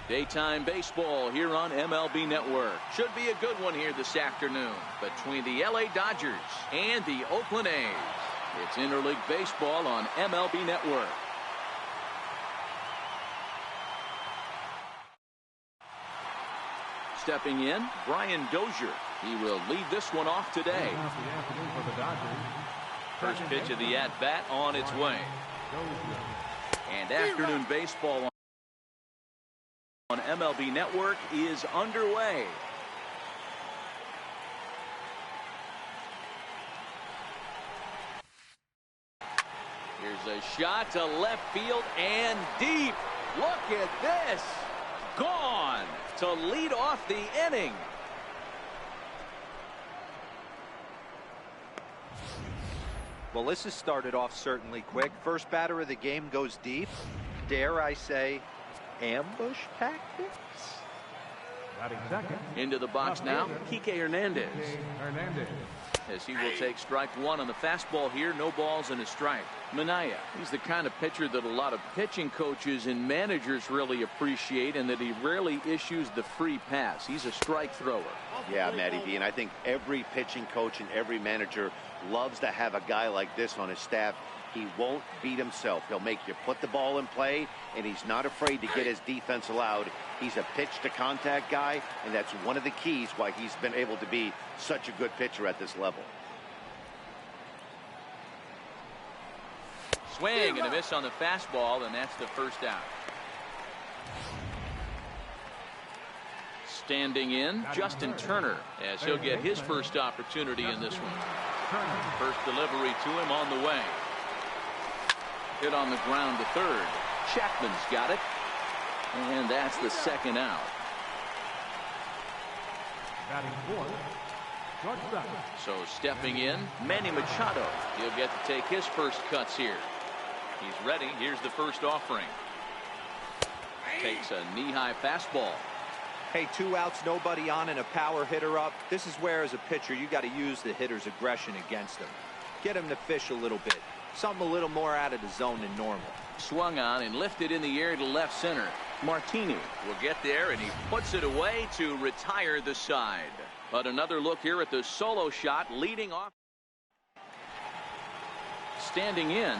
Daytime baseball here on MLB Network. Should be a good one here this afternoon between the LA Dodgers and the Oakland A's. It's interleague baseball on MLB Network. Stepping in, Brian Dozier. He will lead this one off today. First pitch of the at-bat on its way. And afternoon baseball on MLB Network is underway. Here's a shot to left field and deep. Look at this. Gone to lead off the inning. Well, this has started off certainly quick. First batter of the game goes deep. Dare I say, ambush tactics? Into the box now, Kike Hernandez. As he will take strike one on the fastball here. No balls and a strike. Minaya, he's the kind of pitcher that a lot of pitching coaches and managers really appreciate, and that he rarely issues the free pass. He's a strike thrower. Yeah, Matty V, and I think every pitching coach and every manager loves to have a guy like this on his staff. He won't beat himself. He'll make you put the ball in play, and he's not afraid to get his defense allowed. He's a pitch-to-contact guy, and that's one of the keys why he's been able to be such a good pitcher at this level. Swing and a miss on the fastball, and that's the first out. Standing in, Justin Turner, as he'll get his first opportunity in this one. First delivery to him on the way. Hit on the ground to third. Chapman's got it. And that's the second out. So stepping in, Manny Machado. He'll get to take his first cuts here. He's ready. Here's the first offering. Takes a knee-high fastball. Hey, 2 outs, nobody on, and a power hitter up. This is where, as a pitcher, you got to use the hitter's aggression against him. Get him to fish a little bit. Something a little more out of the zone than normal. Swung on and lifted in the air to left center. Martini will get there, and he puts it away to retire the side. But another look here at the solo shot leading off. Standing in,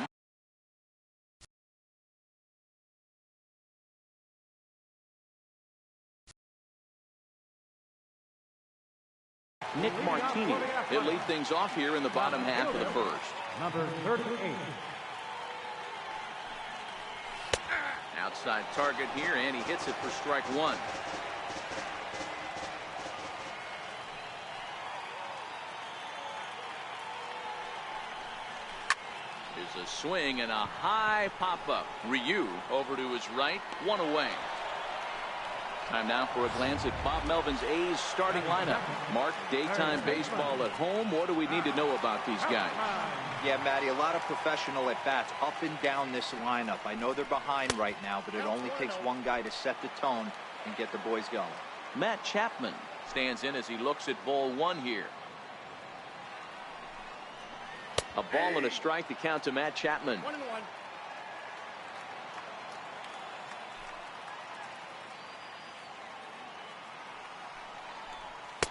Nick Martini. He'll lead things off here in the bottom half of the first. Number 38. Outside target here, and he hits it for strike one. Here's a swing and a high pop-up. Ryu over to his right, one away. Time now for a glance at Bob Melvin's A's starting lineup. Mark, daytime baseball at home. What do we need to know about these guys? Yeah, Matty, a lot of professional at-bats up and down this lineup. I know they're behind right now, but it only takes one guy to set the tone and get the boys going. Matt Chapman stands in as he looks at ball one here. A ball and a strike to count to Matt Chapman. 1-1.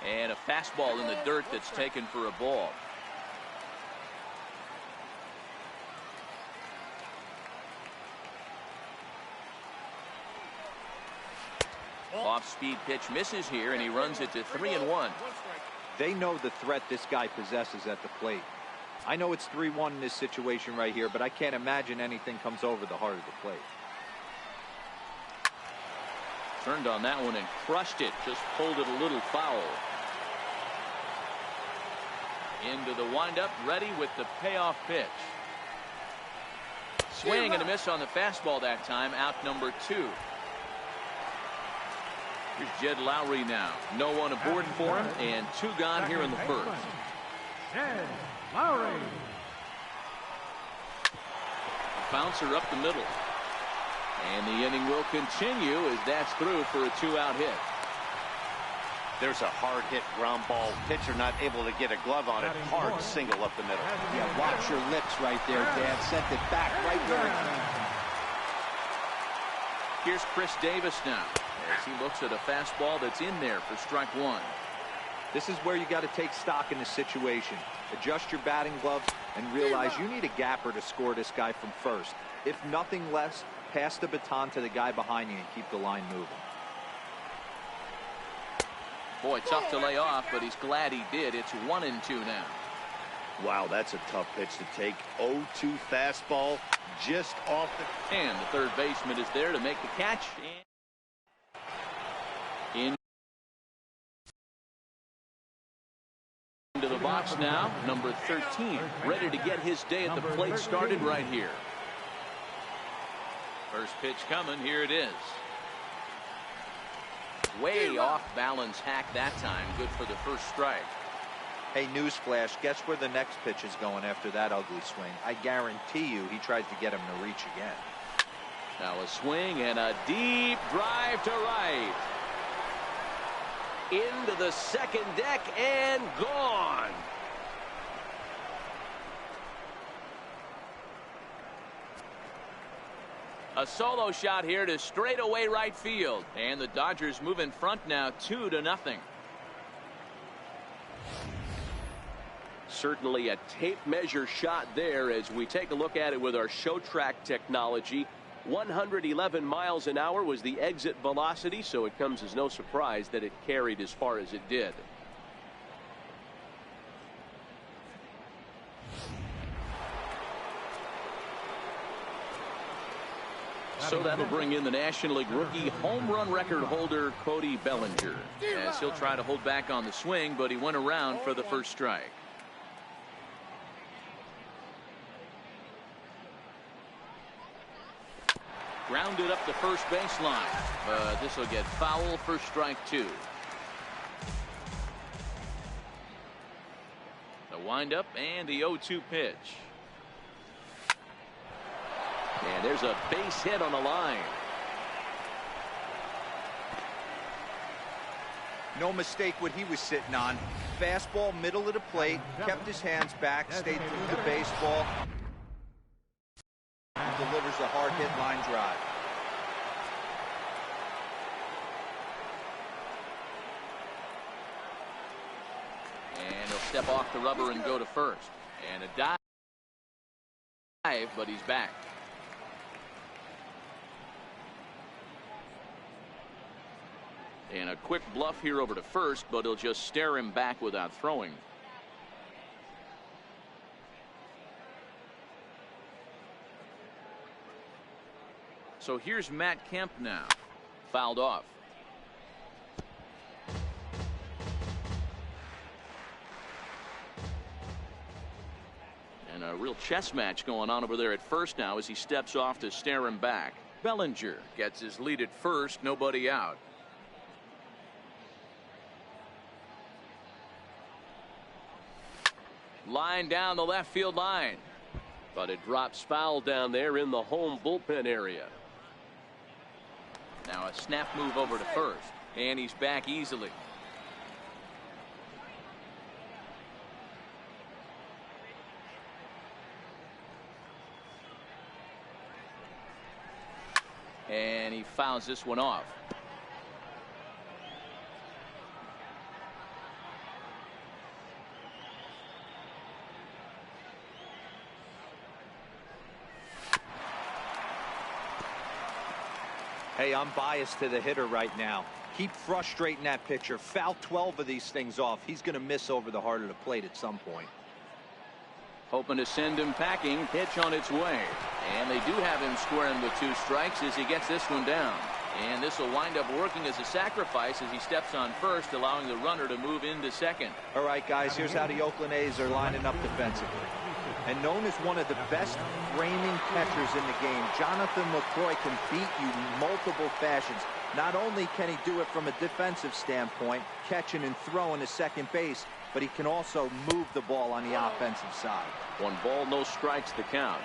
And a fastball in the dirt that's taken for a ball. Off-speed pitch misses here, and he runs it to 3-1. They know the threat this guy possesses at the plate. I know it's 3-1 in this situation right here, but I can't imagine anything comes over the heart of the plate. Turned on that one and crushed it. Just pulled it a little foul. Into the windup, ready with the payoff pitch. Swing and a miss on the fastball that time. Out number 2. Here's Jed Lowry now. No one aboard for him, and 2 gone here in the first. Jed Lowry. Bouncer up the middle. And the inning will continue as that's through for a 2-out hit. There's a hard hit ground ball. Pitcher not able to get a glove on it. Hard single up the middle. Yeah, watch your lips right there, Dad. Sent it back right where it came. Here's Chris Davis now. as he looks at a fastball that's in there for strike one. This is where you got to take stock in the situation. Adjust your batting gloves and realize you need a gapper to score this guy from first. If nothing less, pass the baton to the guy behind you and keep the line moving. Boy, tough to lay off, but he's glad he did. It's 1-2 now. Wow, that's a tough pitch to take. 0-2 fastball just off the... And the third baseman is there to make the catch. And into the box now, number 13, ready to get his day at the plate started right here. First pitch coming. Here it is. Way off balance hack that time. Good for the first strike. Hey, newsflash, guess where the next pitch is going after that ugly swing? I guarantee you he tries to get him to reach again. Now a swing and a deep drive to right. Into the second deck and gone. A solo shot here to straightaway right field. And the Dodgers move in front now 2-0. Certainly a tape measure shot there as we take a look at it with our show track technology. 111 miles an hour was the exit velocity, so it comes as no surprise that it carried as far as it did. So that'll bring in the National League rookie home run record holder Cody Bellinger, as he'll try to hold back on the swing, but he went around for the first strike. Grounded up the first baseline. This will get foul for strike two. The windup and the 0-2 pitch. And there's a base hit on the line. No mistake what he was sitting on. Fastball, middle of the plate, kept his hands back, stayed through the baseball, and delivers a hard hit line drive. And he'll step off the rubber and go to first. And a dive, but he's back. And a quick bluff here over to first, but he'll just stare him back without throwing. So here's Matt Kemp now. Fouled off. And a real chess match going on over there at first now as he steps off to stare him back. Bellinger gets his lead at first, nobody out. Line down the left field line. But it drops foul down there in the home bullpen area. Now a snap move over to first. And he's back easily. And he fouls this one off. Hey, I'm biased to the hitter right now. Keep frustrating that pitcher. Foul 12 of these things off. He's going to miss over the heart of the plate at some point. Hoping to send him packing. Pitch on its way. And they do have him squaring with 2 strikes as he gets this one down. And this will wind up working as a sacrifice as he steps on first, allowing the runner to move into second. All right, guys, here's how the Oakland A's are lining up defensively. And known as one of the best framing catchers in the game, Jonathan LaCroix can beat you in multiple fashions. Not only can he do it from a defensive standpoint, catching and throwing to second base, but he can also move the ball on the offensive side. 1 ball, no strikes to count.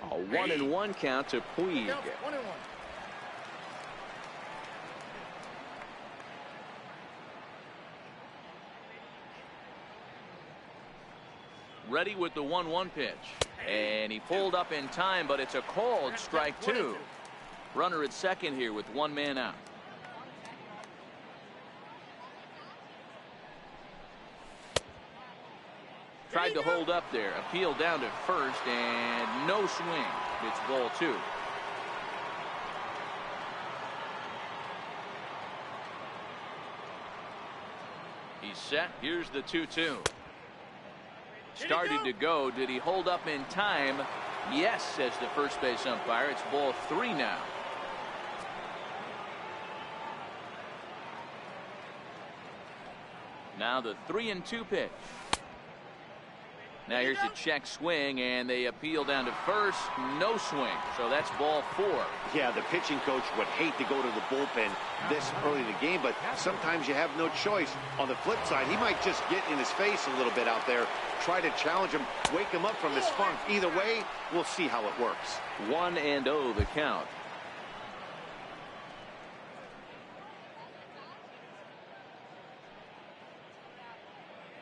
A 1-1 count to Puig. 1-1. Ready with the 1-1 pitch. And he pulled up in time, but it's a called strike 2. Runner at second here with 1 man out. Tried to hold up there. Appeal down to first and no swing. It's ball 2. He's set. Here's the 2-2. Started to go. Did he hold up in time? Yes, says the first base umpire. It's ball 3 now. Now the 3-2 pitch. Now here's the check swing, and they appeal down to first. No swing. So that's ball 4. Yeah, the pitching coach would hate to go to the bullpen this early in the game, but sometimes you have no choice. On the flip side, he might just get in his face a little bit out there, try to challenge him, wake him up from his funk. Either way, we'll see how it works. 1-0 the count.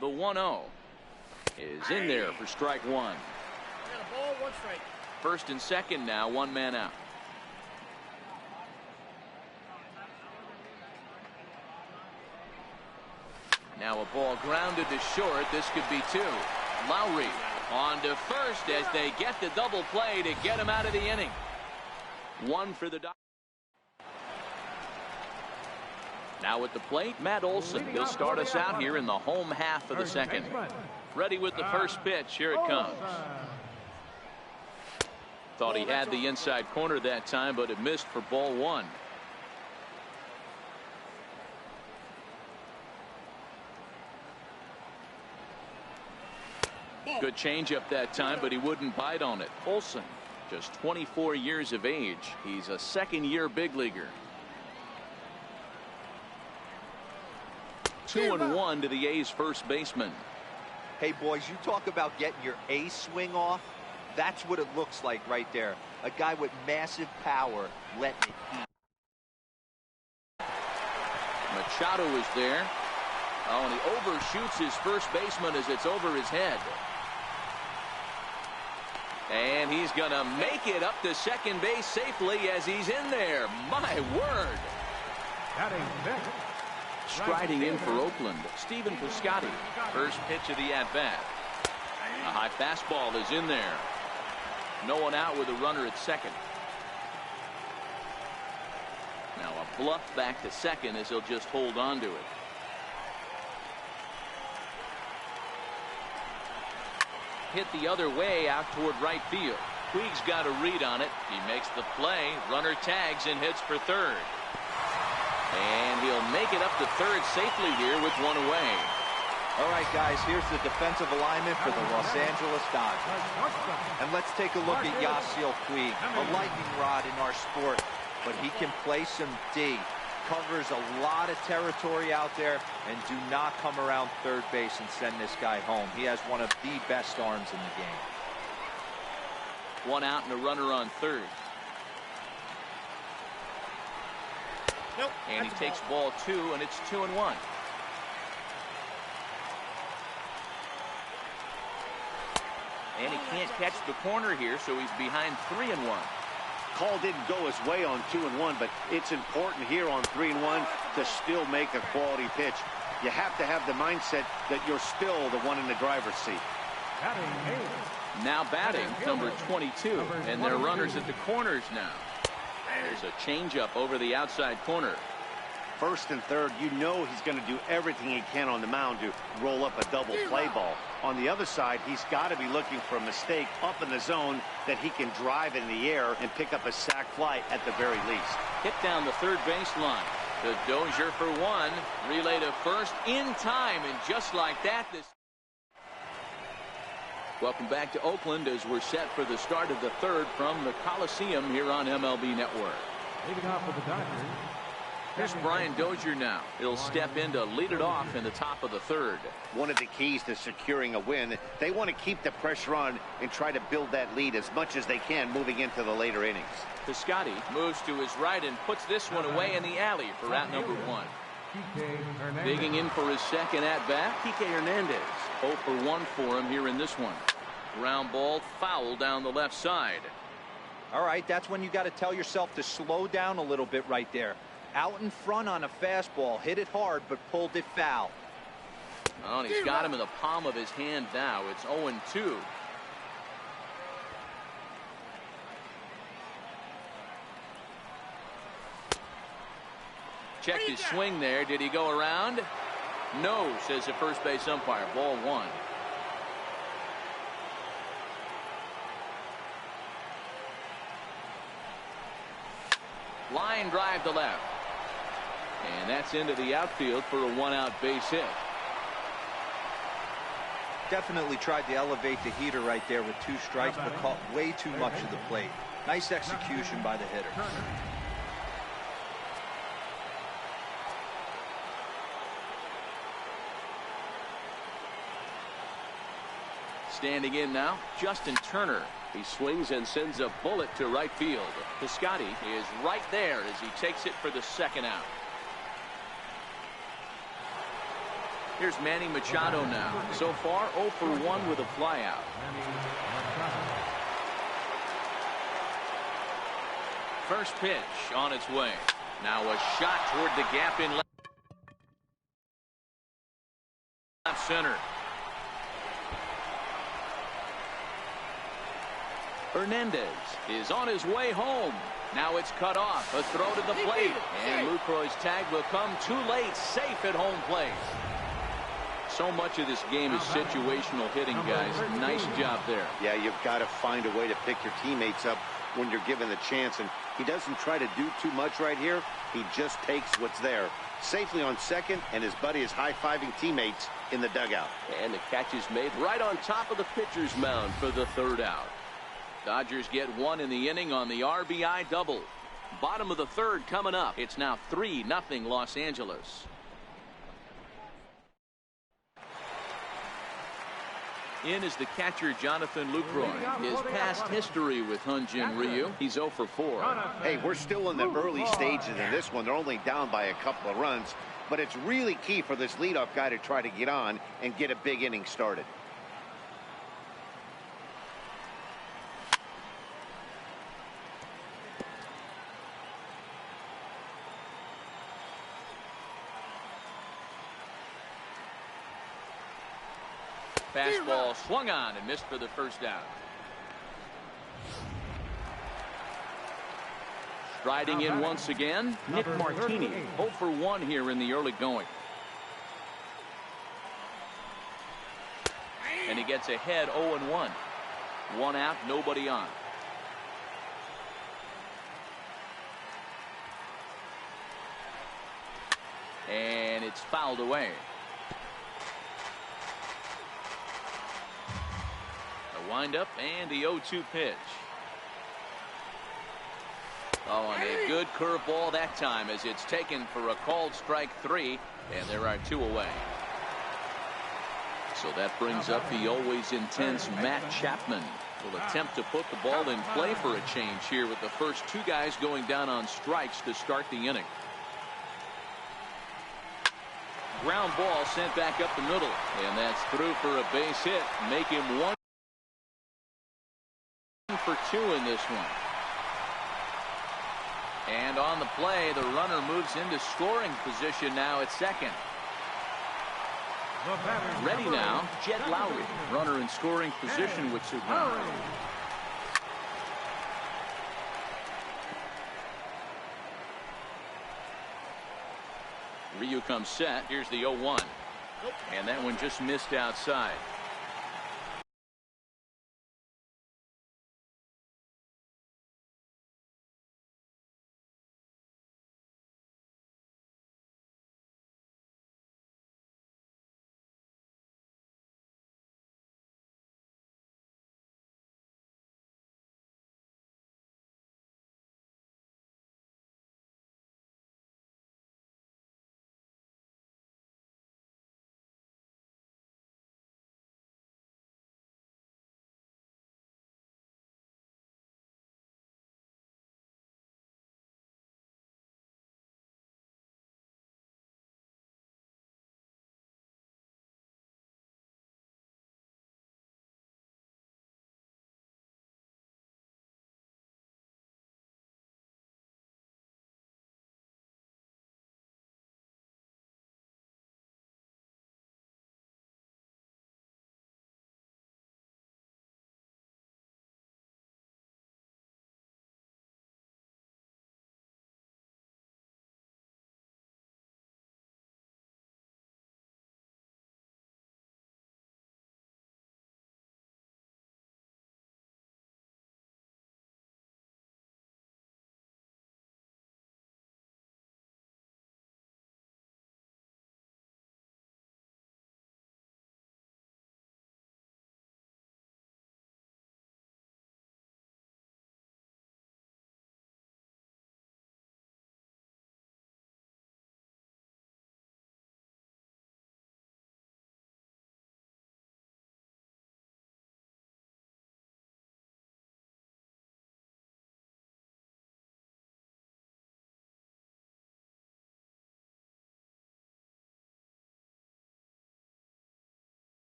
The 1-0 is in there for strike 1. Got a ball, 1 strike. First and second now, 1 man out. Now a ball grounded to short. This could be 2. Lowry on to first as they get the double play to get him out of the inning. 1 for the Dodgers. Now at the plate, Matt Olson. He'll start us out here in the home half of the second. Ready with the first pitch. Here it comes. Thought he had the inside corner that time, but it missed for ball 1. Good changeup that time, but he wouldn't bite on it. Olson, just 24 years of age. He's a second-year big leaguer. 2-1 to the A's first baseman. Hey, boys, you talk about getting your ace swing off. That's what it looks like right there. A guy with massive power letting it eat. Machado is there. Oh, and he overshoots his first baseman as it's over his head. And he's going to make it up to second base safely as he's in there. My word. Striding in for Oakland, Stephen Piscotty. First pitch of the at-bat. A high fastball is in there. No one out with a runner at second. Now a bluff back to second as he'll just hold on to it. Hit the other way out toward right field. Puig's got a read on it. He makes the play. Runner tags and hits for third. And he'll make it up to third safely here with 1 away. All right, guys, here's the defensive alignment for the Los Angeles Dodgers. And let's take a look at Yasiel Puig, a lightning rod in our sport, but he can play some D. Covers a lot of territory out there, and do not come around third base and send this guy home. He has one of the best arms in the game. 1 out and a runner on third. Nope, and he takes ball 2, and it's 2-1. And he can't catch the corner here, so he's behind 3-1. Call didn't go his way on 2-1, but it's important here on 3-1 to still make a quality pitch. You have to have the mindset that you're still the one in the driver's seat. Now batting, number 22, and there are runners at the corners now. There's a changeup over the outside corner. First and third, you know he's going to do everything he can on the mound to roll up a double play ball. On the other side, he's got to be looking for a mistake up in the zone that he can drive in the air and pick up a sac fly at the very least. Hit down the third baseline. The Dozier for 1. Relay to first in time, and just like that, this. Welcome back to Oakland as we're set for the start of the third from the Coliseum here on MLB Network. Leading off for the Dodgers. Here's Brian Dozier now. He'll step in to lead it off in the top of the third. One of the keys to securing a win, they want to keep the pressure on and try to build that lead as much as they can moving into the later innings. Piscotty moves to his right and puts this one away in the alley for out number 1. Digging in for his second at-bat, Kike Hernandez. 0 for 1 for him here in this one. Ground ball, foul down the left side. All right, that's when you got to tell yourself to slow down a little bit right there. Out in front on a fastball, hit it hard, but pulled it foul. Oh, and he's got him in the palm of his hand now. It's 0-2. Checked his swing there. Did he go around? No, says the first base umpire. Ball 1. Line drive to left. And that's into the outfield for a 1-out base hit. Definitely tried to elevate the heater right there with 2 strikes, but caught way too much of the plate. Nice execution by the hitter. Standing in now, Justin Turner. He swings and sends a bullet to right field. Piscotty is right there as he takes it for the second out. Here's Manny Machado now. So far, 0 for 1 with a flyout. First pitch on its way. Now a shot toward the gap in left center. Hernandez is on his way home. Now it's cut off. A throw to the plate. And Lucroy's tag will come too late. Safe at home plate. So much of this game is situational hitting, guys. Nice job there. Yeah, you've got to find a way to pick your teammates up when you're given the chance. And he doesn't try to do too much right here. He just takes what's there. Safely on second, and his buddy is high-fiving teammates in the dugout. And the catch is made right on top of the pitcher's mound for the third out. Dodgers get 1 in the inning on the RBI double. Bottom of the third coming up. It's now 3-0 Los Angeles. In is the catcher Jonathan Lucroy. His past history with Hyun-Jin Ryu. He's 0 for 4. Hey, we're still in the early stages in this one. They're only down by a couple of runs. But it's really key for this leadoff guy to try to get on and get a big inning started. Fastball swung on and missed for the first down. Striding in once again, Nick Martini. 0 for 1 here in the early going. And he gets ahead 0-1. 1 out, nobody on. And it's fouled away. Wind-up and the 0-2 pitch. Oh, and a good curveball that time as it's taken for a called strike 3, and there are 2 away. So that brings up the always intense Matt Chapman. Will attempt to put the ball in play for a change here with the first 2 guys going down on strikes to start the inning. Ground ball sent back up the middle, and that's through for a base hit. Make him 1 for 2 in this one. And on the play, the runner moves into scoring position now at second. Ready now, Jed Lowry. Runner in scoring position with 2 runs. Ryu comes set. Here's the 0-1. And that one just missed outside.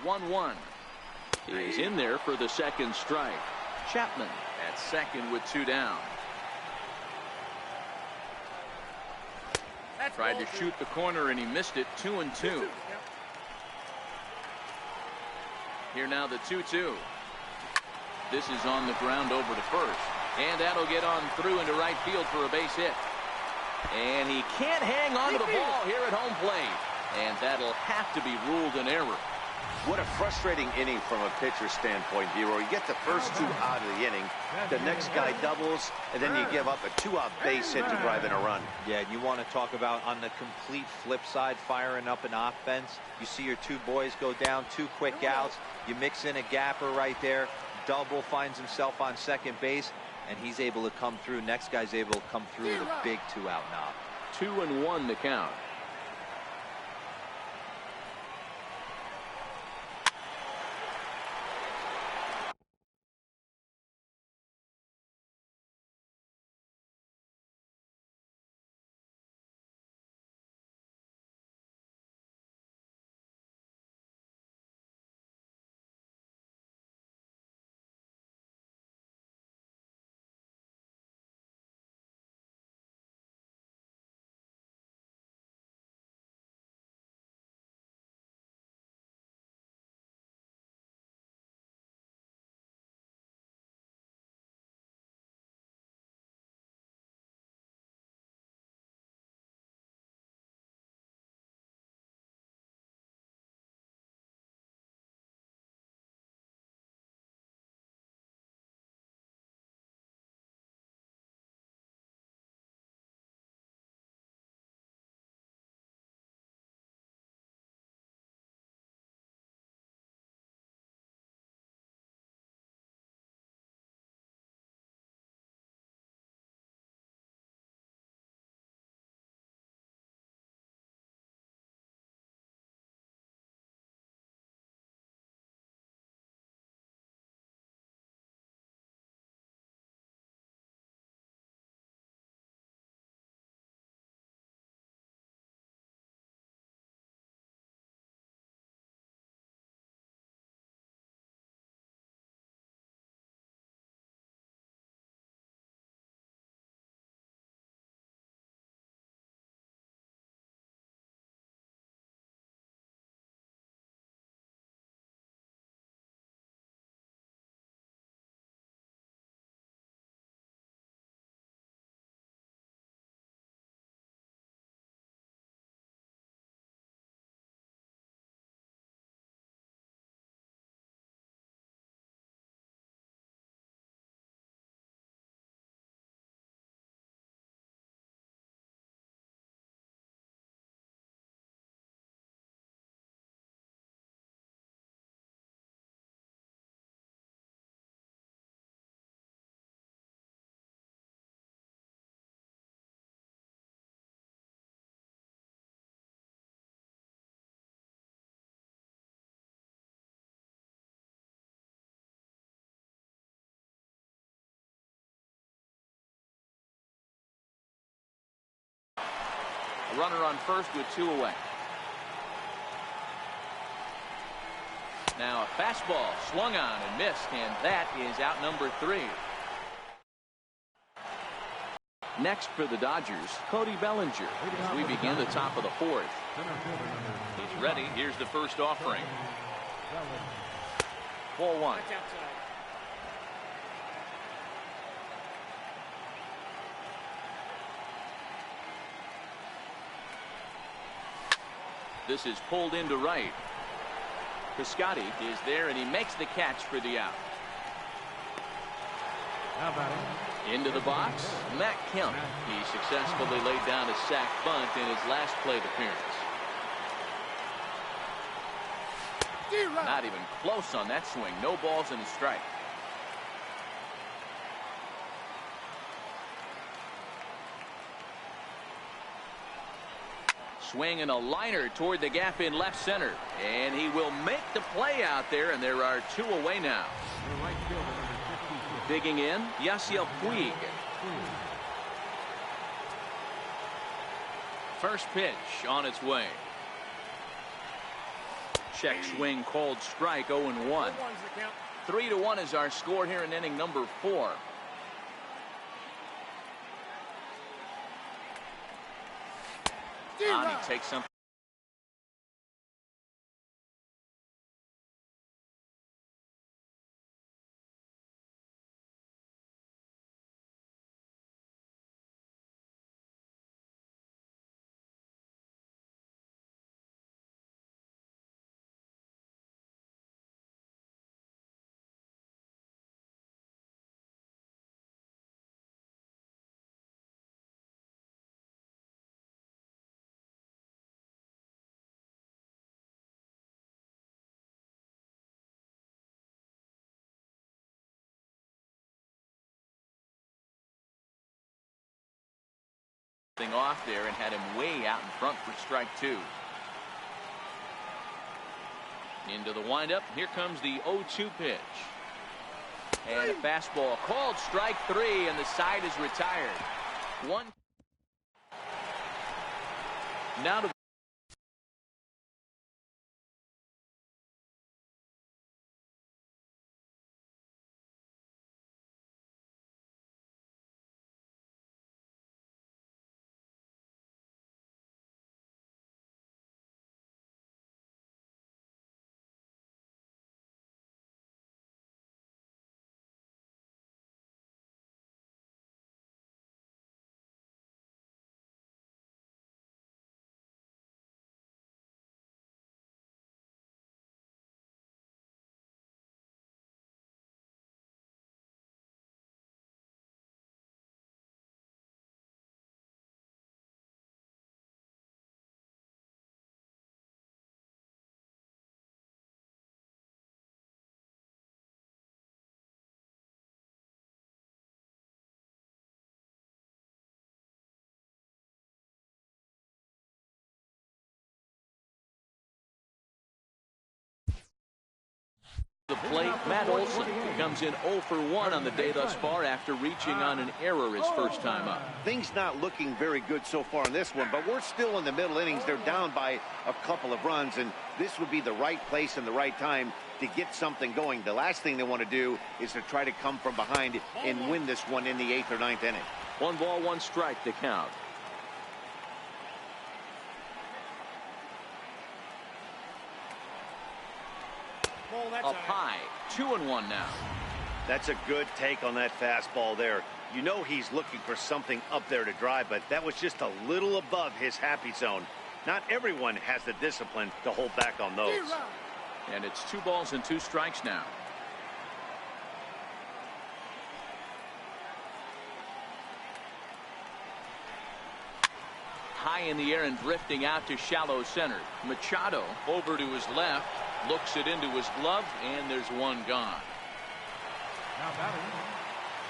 1-1. He's in there for the second strike. Chapman at second with 2 down. Tried to shoot the corner and he missed it. 2-2. Here now the 2-2. This is on the ground over to first. And that'll get on through into right field for a base hit. And he can't hang on to the ball here at home plate. And that'll have to be ruled an error. What a frustrating inning from a pitcher's standpoint, Hero. You get the first 2 out of the inning, the next guy doubles, and then you give up a 2-out base hit to drive in a run. Yeah, and you want to talk about on the complete flip side, firing up an offense. You see your 2 boys go down, 2 quick outs. You mix in a gapper right there. Double finds himself on second base, and he's able to come through. Next guy's able to come through with a big 2-out knock. 2-1 the count. A runner on first with 2 away. Now a fastball swung on and missed, and that is out number 3. Next for the Dodgers, Cody Bellinger, as we begin the top of the 4th. He's ready. Here's the first offering. Ball 1. This is pulled into right. Piscotty is there, and he makes the catch for the out. How about it? Into the box, Matt Kemp. He successfully laid down a sac bunt in his last plate appearance. Not even close on that swing. No balls and a strike. Swing and a liner toward the gap in left center. And he will make the play out there, and there are 2 away now. Digging in, Yasiel Puig. First pitch on its way. Check swing called strike, 0-1. 3-1 is our score here in inning number 4. On he takes something. Off there and had him way out in front for strike 2. Into the windup. Here comes the 0-2 pitch. And a fastball called strike 3, and the side is retired. One. Now to the plate, Matt Olson comes in 0 for 1 on the day thus far after reaching on an error his first time up. Things not looking very good so far in this one, but we're still in the middle innings. They're down by a couple of runs, and this would be the right place and the right time to get something going. The last thing they want to do is to try to come from behind and win this one in the 8th or 9th inning. 1 ball, 1 strike to count. Up high, 2-1 now. That's a good take on that fastball there. You know he's looking for something up there to drive, but that was just a little above his happy zone. Not everyone has the discipline to hold back on those. And it's 2 balls and 2 strikes now. High in the air and drifting out to shallow center. Machado over to his left. Looks it into his glove, and there's 1 gone.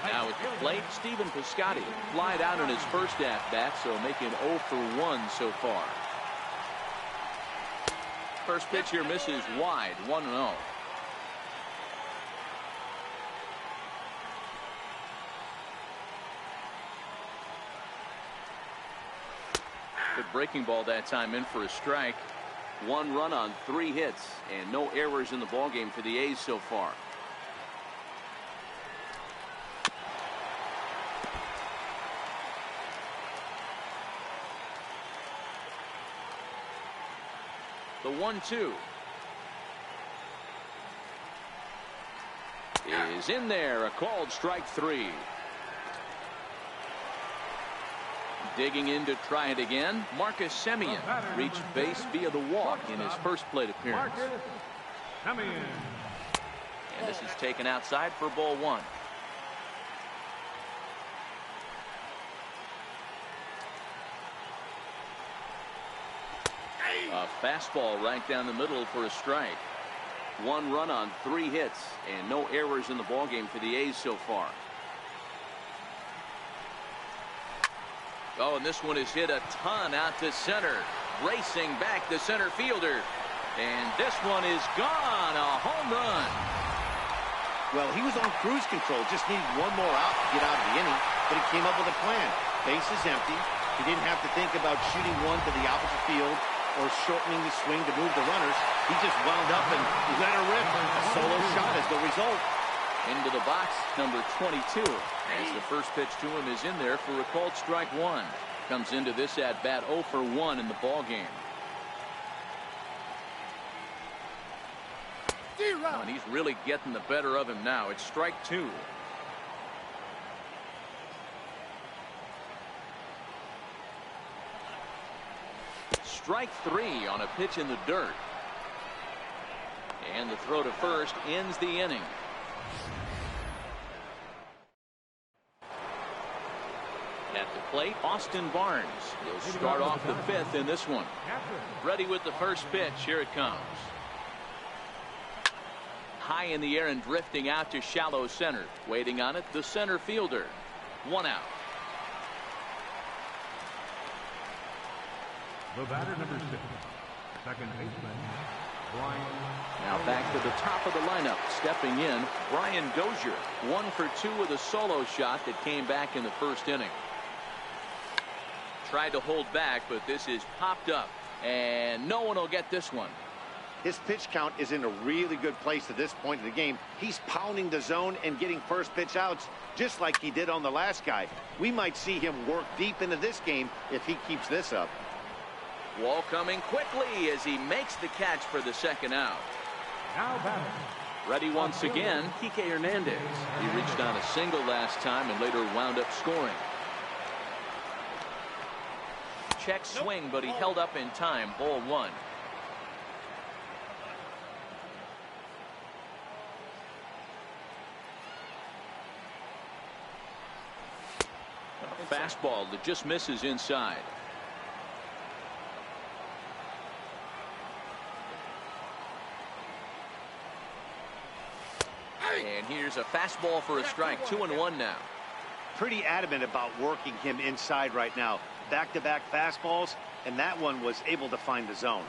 Now at the plate, Stephen Piscotty flied out in his first at-bat, so making 0 for 1 so far. First pitch here misses wide, 1-0. Good breaking ball that time, in for a strike. 1 run on 3 hits and no errors in the ballgame for the A's so far. The 1-2 is in there, a called strike 3. Digging in to try it again, Marcus Semien reached base via the walk in his first plate appearance. And this is taken outside for ball 1. A fastball right down the middle for a strike. 1 run on 3 hits and no errors in the ballgame for the A's so far. Oh, and this one is hit a ton out to center. Racing back the center fielder. And this one is gone. A home run. Well, he was on cruise control. Just needed 1 more out to get out of the inning. But he came up with a plan. Base is empty. He didn't have to think about shooting one to the opposite field. or shortening the swing to move the runners. He just wound up and let her rip. A solo shot is the result. Into the box, number 22. As the first pitch to him is in there for a called strike one. Comes into this at bat 0 for 1 in the ball game. Oh, and he's really getting the better of him now. It's strike 2. Strike 3 on a pitch in the dirt. And the throw to first ends the inning. At the plate, Austin Barnes. He'll start off the 5th in this one. Ready with the first pitch. Here it comes. High in the air and drifting out to shallow center. Waiting on it, the center fielder. 1 out. The batter, number 6, second baseman, Brian. Now back to the top of the lineup. Stepping in, Brian Dozier. 1 for 2 with a solo shot that came back in the first inning. Tried to hold back, but this is popped up. And no one will get this one. His pitch count is in a really good place at this point in the game. He's pounding the zone and getting first pitch outs just like he did on the last guy. We might see him work deep into this game if he keeps this up. Wall coming quickly as he makes the catch for the second out. Now batting. Ready once again, Kike Hernandez. He reached on a single last time and later wound up scoring. Check swing, but he held up in time. Ball 1. A fastball that just misses inside. And here's a fastball for a strike. 2-1 now. Pretty adamant about working him inside right now. Back-to-back fastballs, and that one was able to find the zone.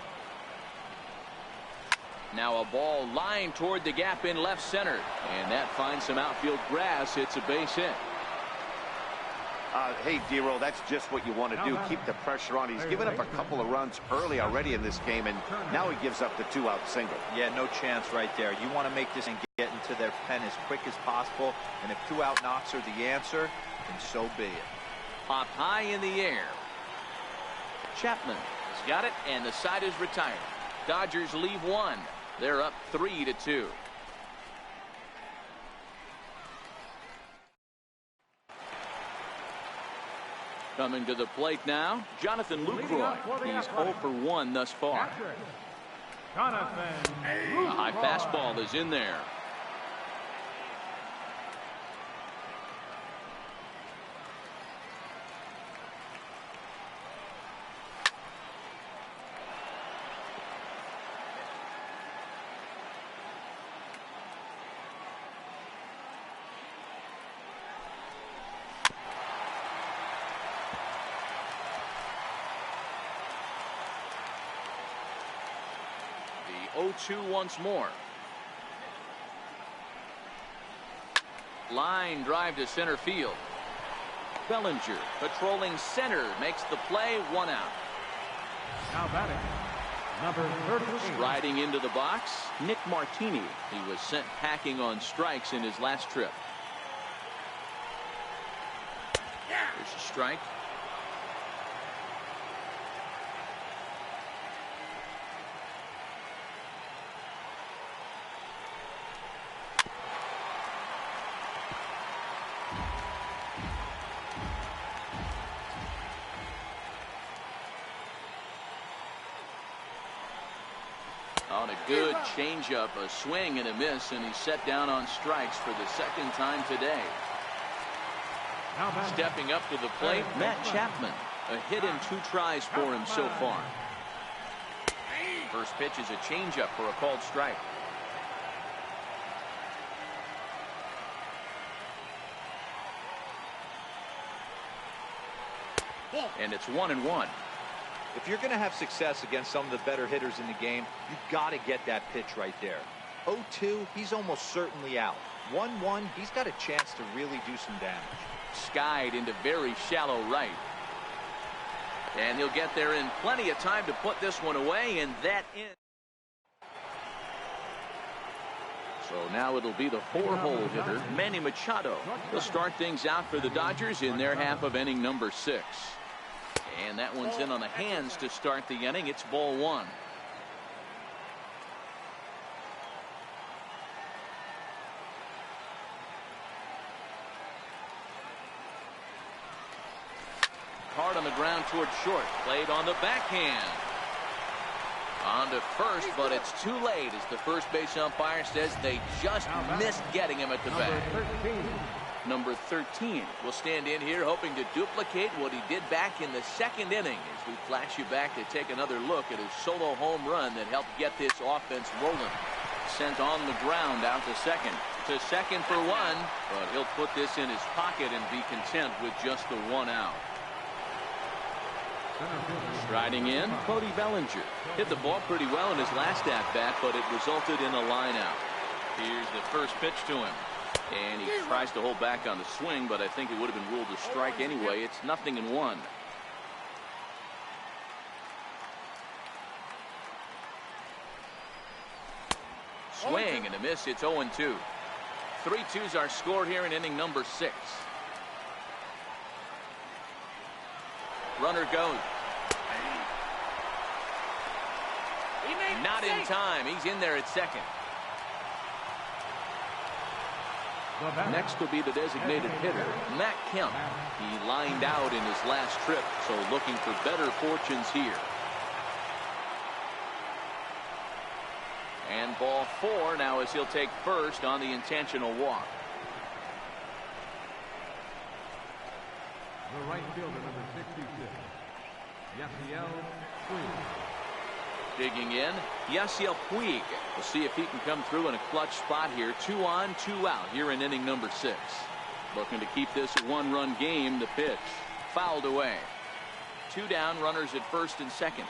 Now a ball lined toward the gap in left center, and that finds some outfield grass. It's a base hit. Hey, Dero, that's just what you want to do. Keep the pressure on. He's given up a couple of runs early already in this game, and now he gives up the 2-out single. Yeah, no chance right there. You want to make this and get into their pen as quick as possible, and if 2-out knocks are the answer, then so be it. Popped high in the air. Chapman has got it, and the side is retired. Dodgers leave 1. They're up 3-2. Coming to the plate now, Jonathan Lucroy. He's 0 for 1 thus far. Jonathan. A high fastball is in there. The 0-2 once more. Line drive to center field. Bellinger patrolling center makes the play. 1 out. Now batting, number 13. Striding into the box, Nick Martini. He was sent packing on strikes in his last trip. There's a strike. On a good changeup, a swing and a miss, and he's set down on strikes for the second time today. Stepping up to the plate, Matt Chapman. A hit in 2 tries for him so far. First pitch is a changeup for a called strike. And it's 1-1. If you're going to have success against some of the better hitters in the game, you've got to get that pitch right there. 0-2, he's almost certainly out. 1-1, he's got a chance to really do some damage. Skied into very shallow right. And he'll get there in plenty of time to put this one away, and that ends. So now it'll be the 4-hole hitter, Manny Machado. He'll start things out for the Dodgers in their half of inning number 6. And that one's in on the hands to start the inning. It's ball 1. Hard on the ground toward short. Played on the backhand. On to first, but it's too late as the first base umpire says they just missed getting him at the bat. Number 13 will stand in here hoping to duplicate what he did back in the 2nd inning as we flash you back to take another look at his solo home run that helped get this offense rolling. Sent on the ground out to second. To second for 1, but he'll put this in his pocket and be content with just the 1 out. Striding in, Cody Bellinger. Hit the ball pretty well in his last at-bat, but it resulted in a line out. Here's the first pitch to him. And he tries to hold back on the swing, but I think it would have been ruled a strike anyway. It's 0-1. Swing and a miss. It's 0-2. 3-2's our score here in inning number 6. Runner goes. Not in time. He's in there at second. Next will be the designated hitter, Matt Kemp. He lined out in his last trip, so looking for better fortunes here. And ball 4 now as he'll take first on the intentional walk. The right fielder, number 66, Yasiel Puig. Digging in, Yasiel Puig. We'll see if he can come through in a clutch spot here. 2 on, 2 out here in inning number 6. Looking to keep this a 1-run game. The pitch fouled away. 2 down, runners at first and second.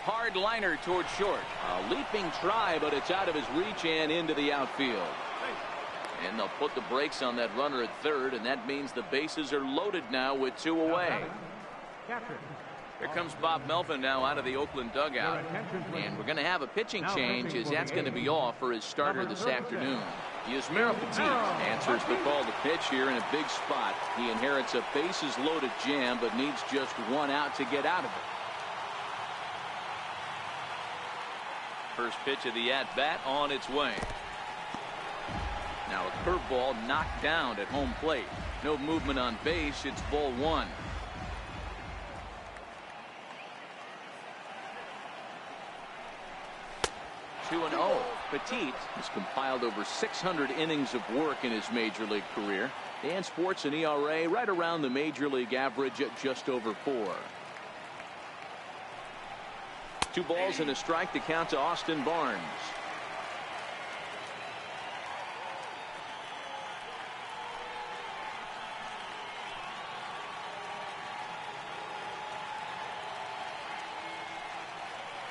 Hard liner toward short. A leaping try, but it's out of his reach and into the outfield. And they'll put the brakes on that runner at third, and that means the bases are loaded now with 2 away. Here comes Bob Melvin now out of the Oakland dugout. And we're going to have a pitching change as that's going to be off for his starter this afternoon. Yusmeiro Petit answers the call to pitch here in a big spot. He inherits a bases loaded jam, but needs just 1 out to get out of it. First pitch of the at-bat on its way. Now a curveball knocked down at home plate. No movement on base. It's ball 1. Two and 0. Petit has compiled over 600 innings of work in his major league career and sports an ERA right around the major league average at just over 4. 2 balls and a strike to count to Austin Barnes.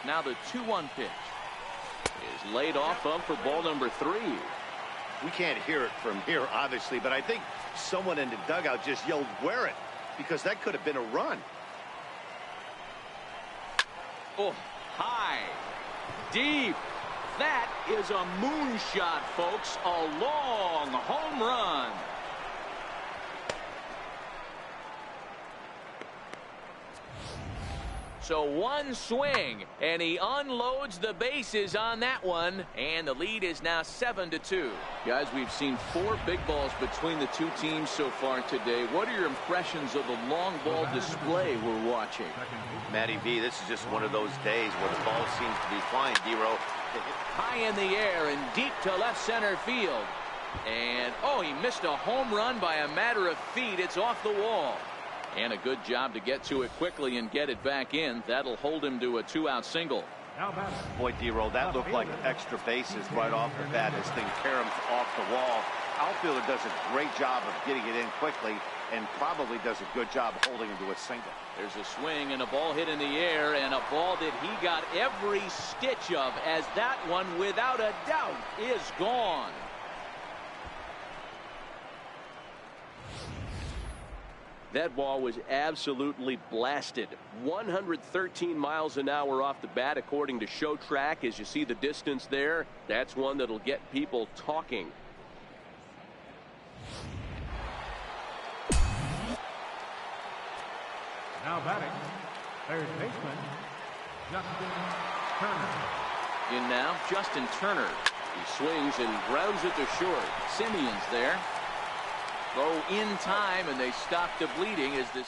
Now the 2-1 pitch is laid off of for ball number 3. We can't hear it from here, obviously, but I think someone in the dugout just yelled, "Wear it," because that could have been a run. Oh, high, deep. That is a moonshot, folks. A long home run. So 1 swing, and he unloads the bases on that one, and the lead is now 7-2. Guys, we've seen 4 big balls between the 2 teams so far today. What are your impressions of the long ball display we're watching? Matty V, this is just one of those days where the ball seems to be flying, D-Row. High in the air and deep to left center field. And, oh, he missed a home run by a matter of feet. It's off the wall. And a good job to get to it quickly and get it back in. That'll hold him to a 2-out single. Boy, D-Roll, that looked like extra bases right off the bat. This thing caroms off the wall. Outfielder does a great job of getting it in quickly and probably does a good job holding him to a single. There's a swing and a ball hit in the air, and a ball that he got every stitch of, as that one, without a doubt, is gone. That ball was absolutely blasted. 113 miles an hour off the bat, according to Show Track. As you see the distance there, that's one that'll get people talking. Now batting, third baseman, Justin Turner. In now, Justin Turner. He swings and grounds it to short. Simeon's there. Throw in time, and they stop the bleeding as this.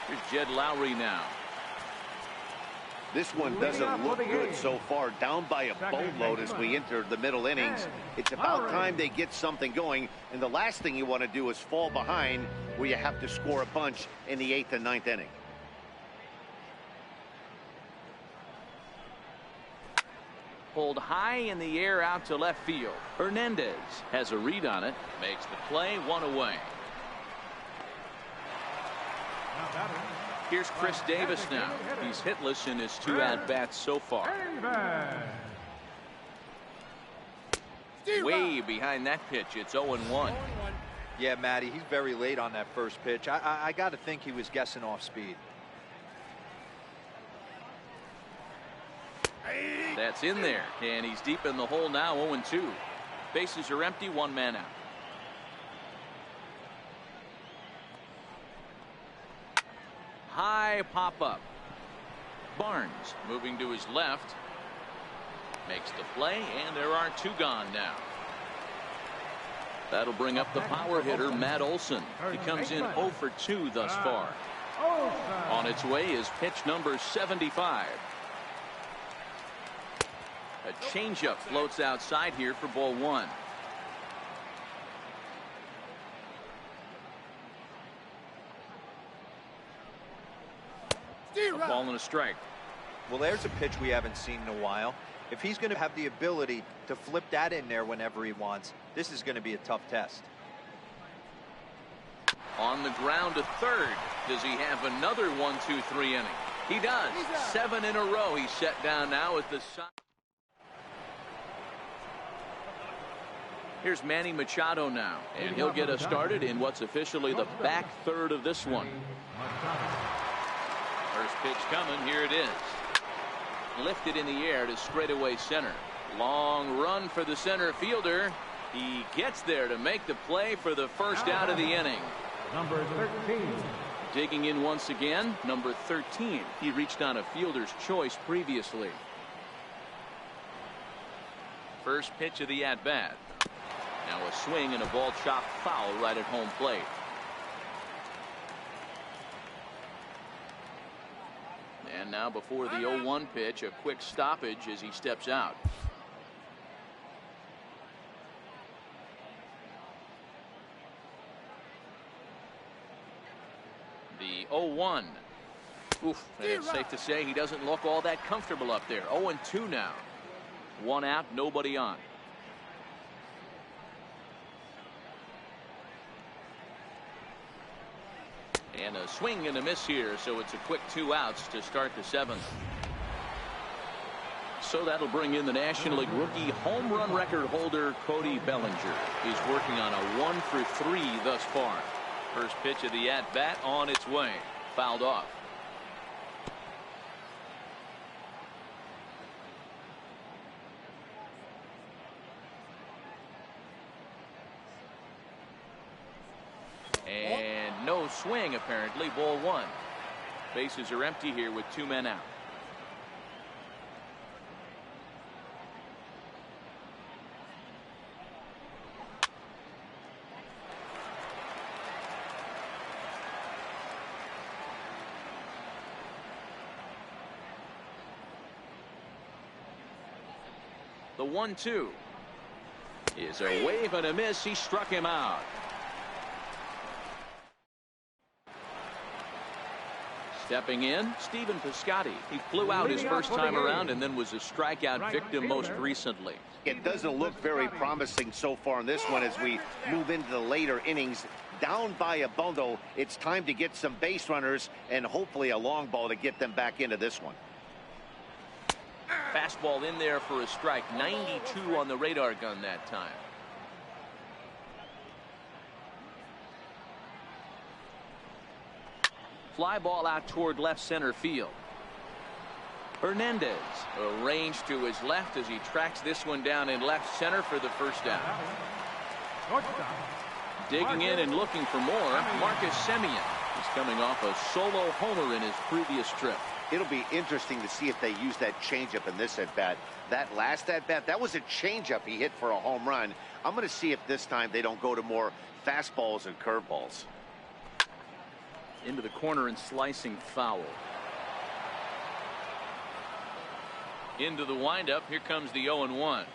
Here's Jed Lowry now. This one doesn't look good so far. Down by a boatload as we enter the middle innings. It's about time they get something going. And the last thing you want to do is fall behind where you have to score a bunch in the 8th and 9th inning. Pulled high in the air out to left field. Hernandez has a read on it. Makes the play, one away. Here's Chris Davis now. He's hitless in his 2 at-bats so far. Way behind that pitch. It's 0-1. Yeah, Matty, he's very late on that first pitch. I got to think he was guessing off speed. That's in there, and he's deep in the hole now. 0-2. Bases are empty, 1 man out. High pop up. Barnes moving to his left. Makes the play, and there are 2 gone now. That'll bring up the power hitter, Matt Olson. He comes in 0 for 2 thus far. On its way is pitch number 75. A changeup floats outside here for ball 1. A ball and a strike. Well, there's a pitch we haven't seen in a while. If he's going to have the ability to flip that in there whenever he wants, this is going to be a tough test. On the ground to third. Does he have another 1-2-3 inning? He does. 7 in a row. He's set down now at the side. Here's Manny Machado now, and he'll get us started in what's officially the back third of this one. First pitch coming. Here it is. Lifted in the air to straightaway center. Long run for the center fielder. He gets there to make the play for the first out of the inning. Number 13. Digging in once again, number 13. He reached on a fielder's choice previously. First pitch of the at-bat. Now a swing and a ball chopped foul right at home plate. And now before the 0-1 pitch, a quick stoppage as he steps out. The 0-1. Oof, and it's safe to say he doesn't look all that comfortable up there. 0-2 now. 1 out, nobody on. And a swing and a miss here, so it's a quick 2 outs to start the 7th. So that'll bring in the National League rookie home run record holder Cody Bellinger. He's working on a 1 for 3 thus far. First pitch of the at-bat on its way. Fouled off. And no swing apparently. Ball 1. Bases are empty here with 2 men out. The 1-2 is a wave and a miss. He struck him out. Stepping in, Stephen Piscotty. He flew out his first time around and then was a strikeout victim most recently. It doesn't look very promising so far in this one as we move into the later innings. Down by a bundle, it's time to get some base runners and hopefully a long ball to get them back into this one. Fastball in there for a strike. 92 on the radar gun that time. Fly ball out toward left center field. Hernandez arranged to his left as he tracks this one down in left center for the first down. Digging in and looking for more, Marcus Semien is coming off a solo homer in his previous trip. It'll be interesting to see if they use that changeup in this at-bat. That last at-bat, that was a changeup he hit for a home run. I'm going to see if this time they don't go to more fastballs and curveballs. Into the corner and slicing foul. Into the windup. Here comes the 0-1.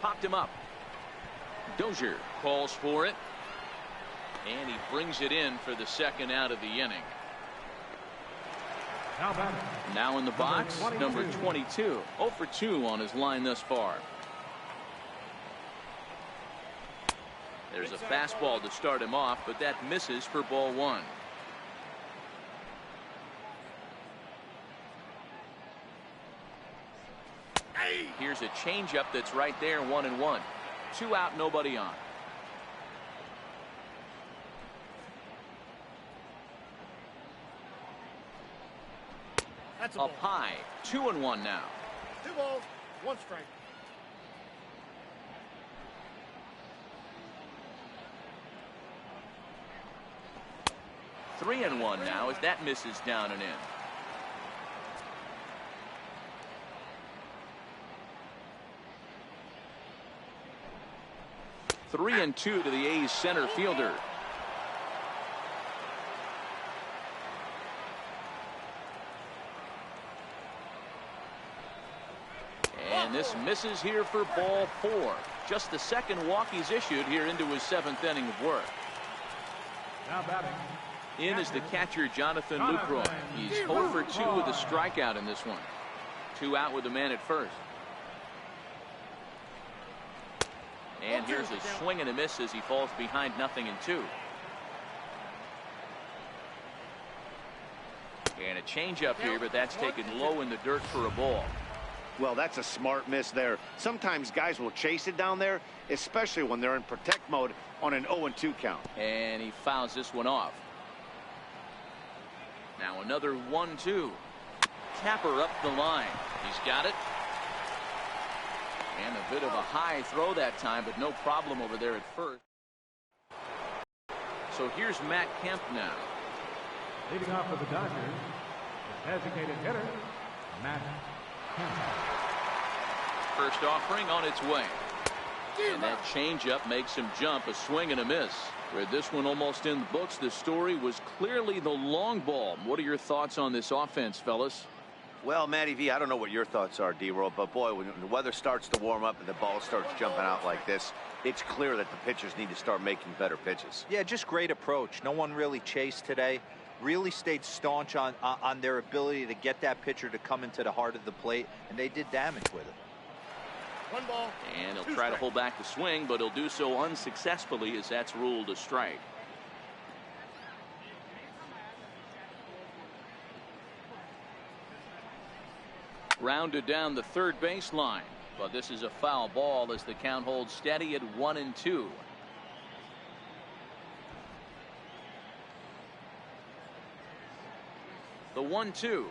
Popped him up. Dozier calls for it. And he brings it in for the second out of the inning. Now in the box, number 22. 0 for 2 on his line thus far. There's a fastball to start him off, but that misses for ball 1. Here's a changeup that's right there, 1-1. 2 out, nobody on. That's Up high, 2-1 now. 2 balls, 1 strike. Three and 1 now as that misses down and in. Three and 2 to the A's center fielder. And this misses here for ball 4. Just the second walk he's issued here into his 7th inning of work. Now batting. In is the catcher, Jonathan Lucroy. He's 0 for 2 with a strikeout in this one. 2 out with the man at first. And here's a swing and a miss as he falls behind 0-2. And a changeup here, but that's taken low in the dirt for a ball. Well, that's a smart miss there. Sometimes guys will chase it down there, especially when they're in protect mode on an 0-2 count. And he fouls this one off. Now another 1-2. Tapper up the line. He's got it. And a bit of a high throw that time, but no problem over there at first. So here's Matt Kemp now. Leading off for the Dodgers, the designated hitter, Matt Kemp. First offering on its way. And that changeup makes him jump. A swing and a miss. With this one almost in the books, the story was clearly the long ball. What are your thoughts on this offense, fellas? Well, Matty V, I don't know what your thoughts are, D-Roll, but boy, when the weather starts to warm up and the ball starts jumping out like this, it's clear that the pitchers need to start making better pitches. Yeah, just great approach. No one really chased today. Really stayed staunch on their ability to get that pitcher to come into the heart of the plate, and they did damage with it. 1 ball. And he'll try to hold back the swing, but he'll do so unsuccessfully as that's ruled a strike. Rounded down the third baseline, but this is a foul ball as the count holds steady at 1-2. The 1-2.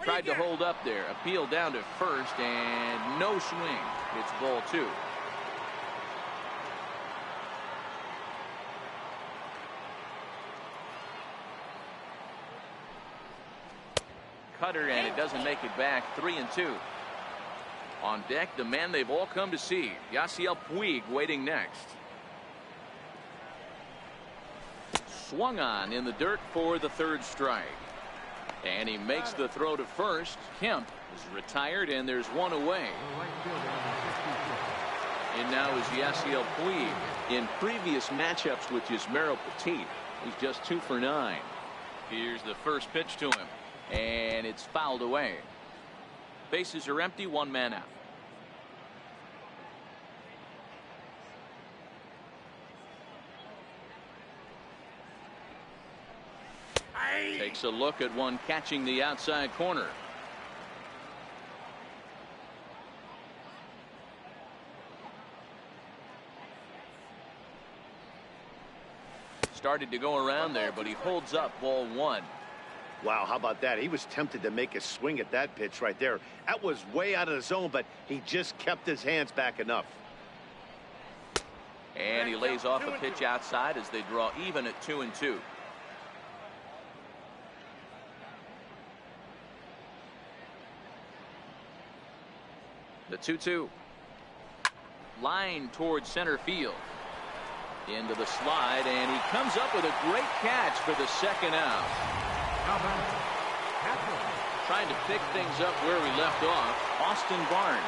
Tried to hold up there. Appeal down to first and no swing. It's ball 2. Cutter, and it doesn't make it back. 3-2. On deck, the man they've all come to see, Yasiel Puig, waiting next. Swung on in the dirt for the third strike. And he makes the throw to first. Kemp is retired, and there's one away. And now is Yasiel Puig. In previous matchups with Yusmeiro Petit, he's just 2 for 9. Here's the first pitch to him. And it's fouled away. Bases are empty, 1 man out. Takes a look at one catching the outside corner. started to go around there, but he holds up ball one. Wow, how about that? He was tempted to make a swing at that pitch right there. That was way out of the zone, but he just kept his hands back enough. And he lays off a pitch outside as they draw even at 2-2. The 2-2. Line towards center field. Into the slide, and he comes up with a great catch for the second out. Trying to pick things up where we left off, Austin Barnes.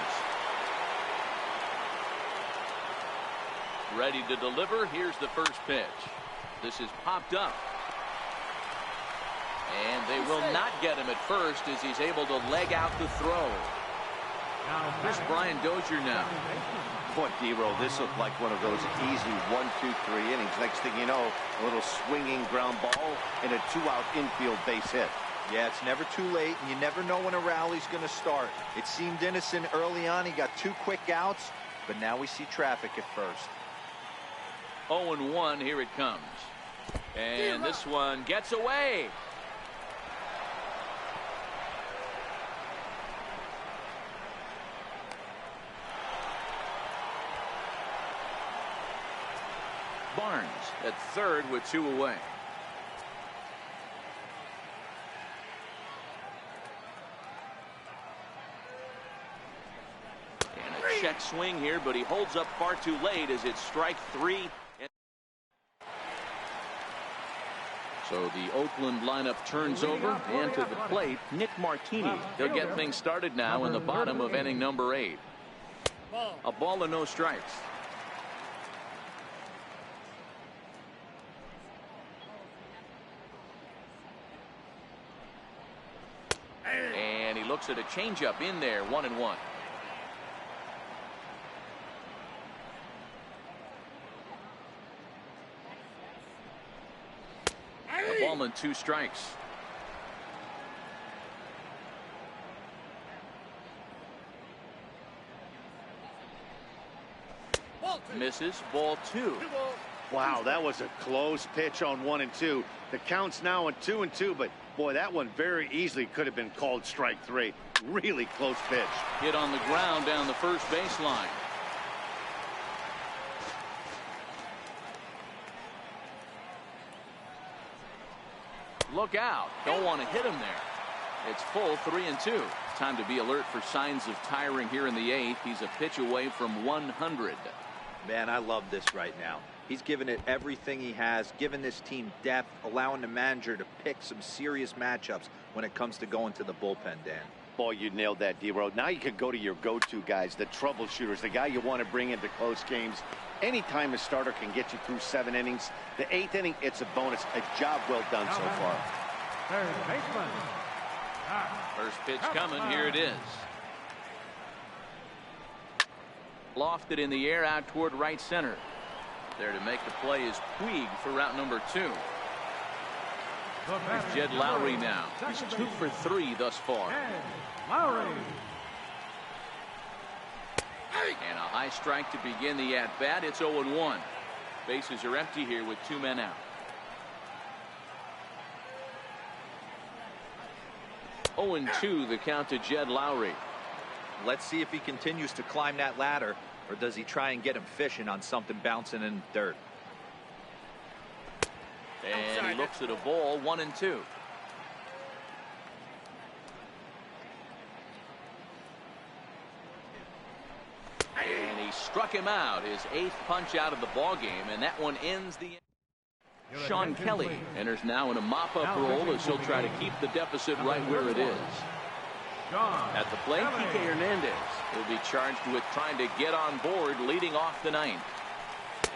Ready to deliver. Here's the first pitch. This is popped up. And they will not get him at first as he's able to leg out the throw. Here's Brian Dozier now. Boy, D-Roll, this looked like one of those easy 1, 2, 3 innings. Next thing you know, a little swinging ground ball and a 2-out infield base hit. Yeah, it's never too late, and you never know when a rally's going to start. It seemed innocent early on. He got 2 quick outs, but now we see traffic at first. 0-1, here it comes. And this one gets away. Barnes at third with 2 away. And a check swing here, but he holds up far too late as it's strike 3. So the Oakland lineup turns over, and to the plate, Nick Martini. They'll get things started now in the bottom of inning number 8. A ball and no strikes. And he looks at a changeup in there, 1-1. A ball and 2 strikes. Misses, ball 2. Wow, that was a close pitch on 1 and 2. The count's now on 2 and 2, but boy, that one very easily could have been called strike 3. Really close pitch. Hit on the ground down the first baseline. Look out. Don't want to hit him there. It's full 3-2. Time to be alert for signs of tiring here in the 8th. He's a pitch away from 100. Man, I love this right now. He's given it everything he has, given this team depth, allowing the manager to pick some serious matchups when it comes to going to the bullpen, Dan. Boy, you nailed that, D-Row. Now you can go to your go-to guys, the troubleshooters, the guy you want to bring into close games. Anytime a starter can get you through 7 innings, the 8th inning, it's a bonus. A job well done so far. Third baseman. First pitch coming. Here it is. Lofted in the air out toward right center. There to make the play is Puig for route number 2. Here's Jed Lowry now. He's 2 for 3 thus far. Lowry. And a high strike to begin the at-bat. It's 0-1. Bases are empty here with 2 men out. 0-2 the count to Jed Lowry. Let's see if he continues to climb that ladder, or does he try and get him fishing on something bouncing in dirt. And he looks at a ball, 1-2. And he struck him out, his 8th punch out of the ball game, and that one ends the. Sean Kelly enters now in a mop-up role as he'll try to keep the deficit right where it is. At the plate, Kike Hernandez will be charged with trying to get on board, leading off the 9th.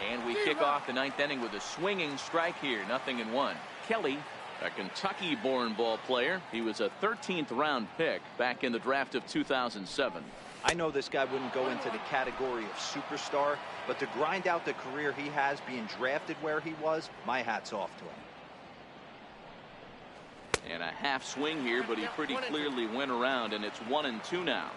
And we kick off the 9th inning with a swinging strike here, 0-1. Kelly, a Kentucky-born ball player. He was a 13th round pick back in the draft of 2007. I know this guy wouldn't go into the category of superstar, but to grind out the career he has being drafted where he was, my hat's off to him. And a half swing here, but he pretty clearly went around, and it's 1-2 now.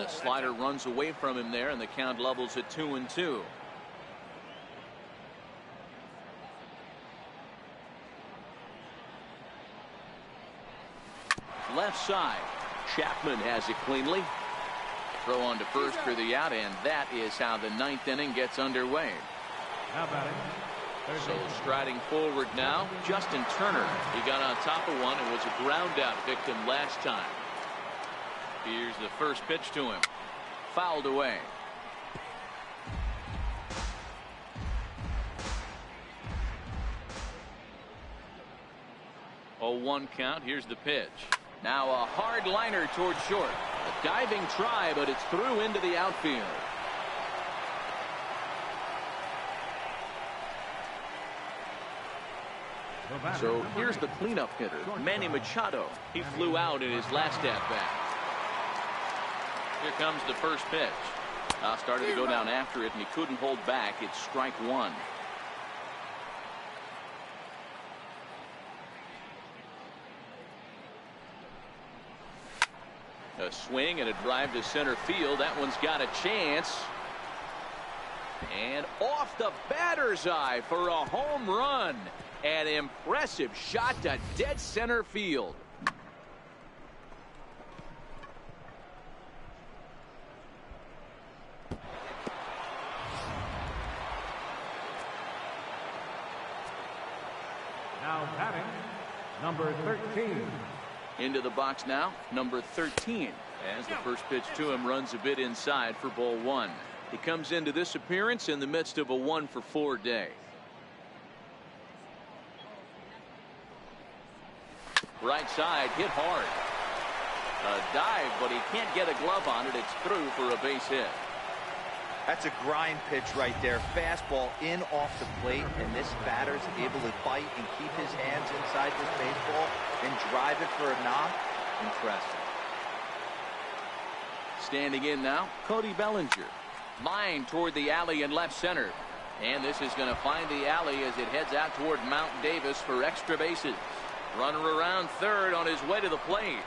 The slider runs away from him there, and the count levels at 2-2. Left side. Chapman has it cleanly. Throw on to first for the out, and that is how the ninth inning gets underway. How about it? So striding forward now, Justin Turner. He got on top of one and was a ground out victim last time. Here's the first pitch to him. Fouled away. Oh, 1 count. Here's the pitch. Now a hard liner towards short. A diving try, but it's through into the outfield. So here's the cleanup hitter, Manny Machado. He flew out in his last at-bat. Here comes the first pitch. Started to go down after it, and he couldn't hold back. It's strike one. A swing and a drive to center field. That one's got a chance. And off the batter's eye for a home run. An impressive shot to dead center field. Now batting, number 13. Into the box now, number 13. As the first pitch to him runs a bit inside for ball one. He comes into this appearance in the midst of a 1-for-4 day. Right side hit hard. A dive, but he can't get a glove on it. It's through for a base hit. That's a grind pitch right there. Fastball in off the plate, and this batter's able to bite and keep his hands inside this baseball and drive it for a knock. Impressive. Standing in now, Cody Bellinger. Line toward the alley in left center. And this is going to find the alley as it heads out toward Mount Davis for extra bases. Runner around third on his way to the plate.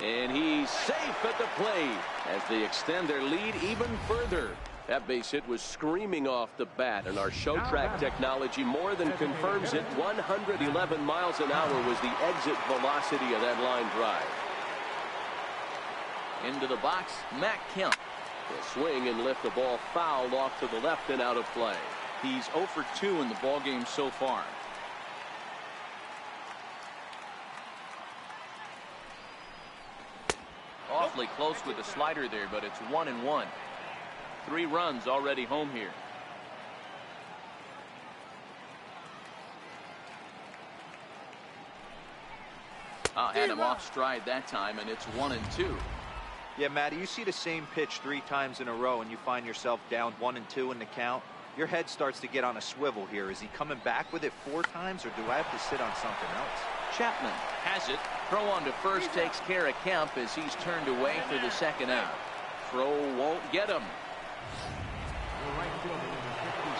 And he's safe at the plate as they extend their lead even further. That base hit was screaming off the bat, and our show track technology more than confirms it. 111 miles an hour was the exit velocity of that line drive. Into the box, Matt Kemp. He'll swing and lift the ball fouled off to the left and out of play. He's 0 for 2 in the ballgame so far. Awfully close with the slider there, but it's 1-1. 3 runs already home here. Had him off stride that time, and it's 1-2. Yeah, Matty, you see the same pitch 3 times in a row, and you find yourself down 1-2 in the count. Your head starts to get on a swivel here. Is he coming back with it 4 times, or do I have to sit on something else? Chapman has it. Throw on to first takes care of Kemp as he's turned away for the second out. Throw won't get him.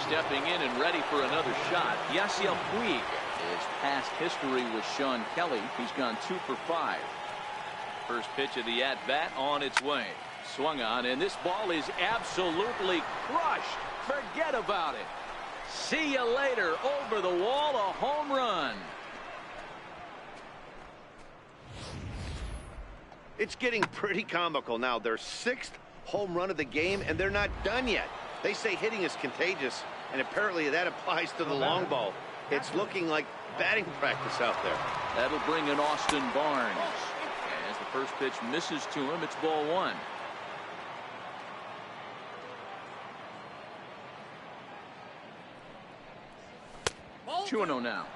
Stepping in and ready for another shot, Yasiel Puig. His past history with Sean Kelly. He's gone 2 for 5. First pitch of the at-bat on its way. Swung on, and this ball is absolutely crushed. Forget about it. See you later. Over the wall, a home run. It's getting pretty comical now. Their 6th home run of the game, and they're not done yet. They say hitting is contagious, and apparently that applies to the long ball. It's looking like batting practice out there. That'll bring in Austin Barnes. As the first pitch misses to him, it's ball one. Ball 2-0 now.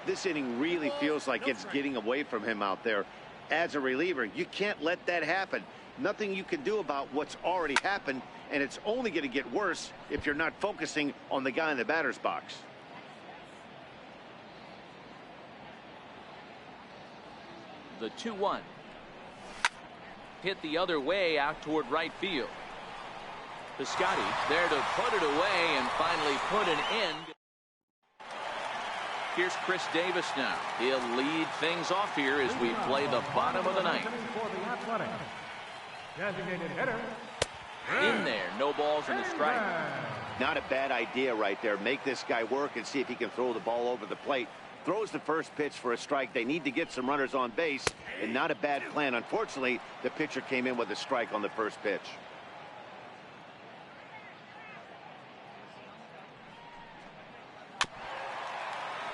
This inning really feels like it's getting away from him out there. As a reliever, you can't let that happen. Nothing you can do about what's already happened, and it's only going to get worse if you're not focusing on the guy in the batter's box. The 2-1. Hit the other way out toward right field. Piscotty there to put it away and finally put an end. Here's Chris Davis now. He'll lead things off here as we play the bottom of the ninth. Designated hitter. In there, no balls and a strike. Not a bad idea right there. Make this guy work and see if he can throw the ball over the plate. Throws the first pitch for a strike. They need to get some runners on base, and not a bad plan. Unfortunately, the pitcher came in with a strike on the first pitch.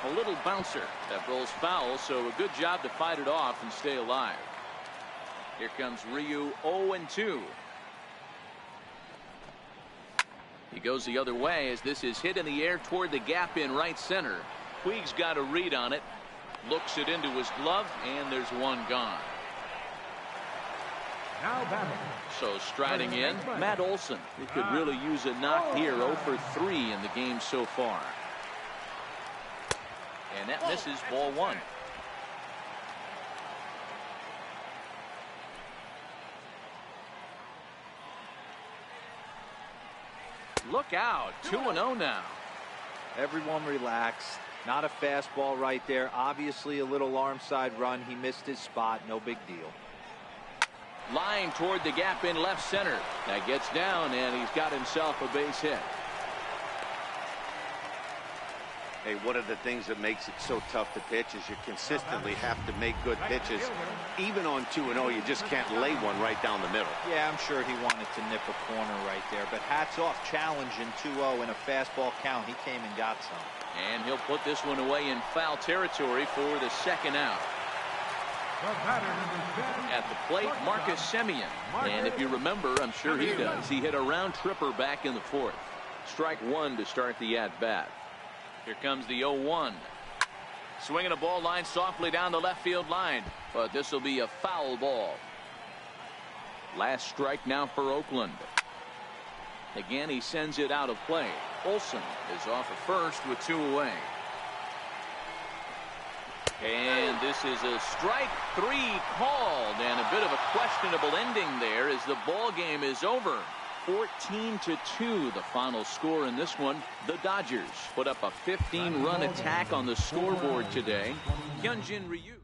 A little bouncer that rolls foul, so a good job to fight it off and stay alive. Here comes Ryu, 0-2. He goes the other way as this is hit in the air toward the gap in right center. Puig's got a read on it, looks it into his glove, and there's one gone. Now batting. So striding in, Matt Olson. He could really use a knock here. 0 for 3 in the game so far. And that misses, ball 1. Look out, 2-0 now. Everyone relax. Not a fastball right there. Obviously a little arm side run. He missed his spot. No big deal. Line toward the gap in left center. That gets down, and he's got himself a base hit. Hey, one of the things that makes it so tough to pitch is you consistently have to make good pitches. Even on 2-0, you just can't lay one right down the middle. Yeah, I'm sure he wanted to nip a corner right there, but hats off, challenging 2-0 in a fastball count. He came and got some. And he'll put this one away in foul territory for the second out. At the plate, Marcus Semien. And if you remember, I'm sure he does, he hit a round tripper back in the 4th. Strike 1 to start the at-bat. Here comes the 0-1. Swinging a ball line softly down the left field line, but this will be a foul ball. Last strike now for Oakland. Again, he sends it out of play. Olson is off at first with 2 away. And this is a strike 3 called, and a bit of a questionable ending there as the ball game is over. 14-2 the final score in this one. The Dodgers put up a 15-run attack on the scoreboard today. Hyunjin Ryu.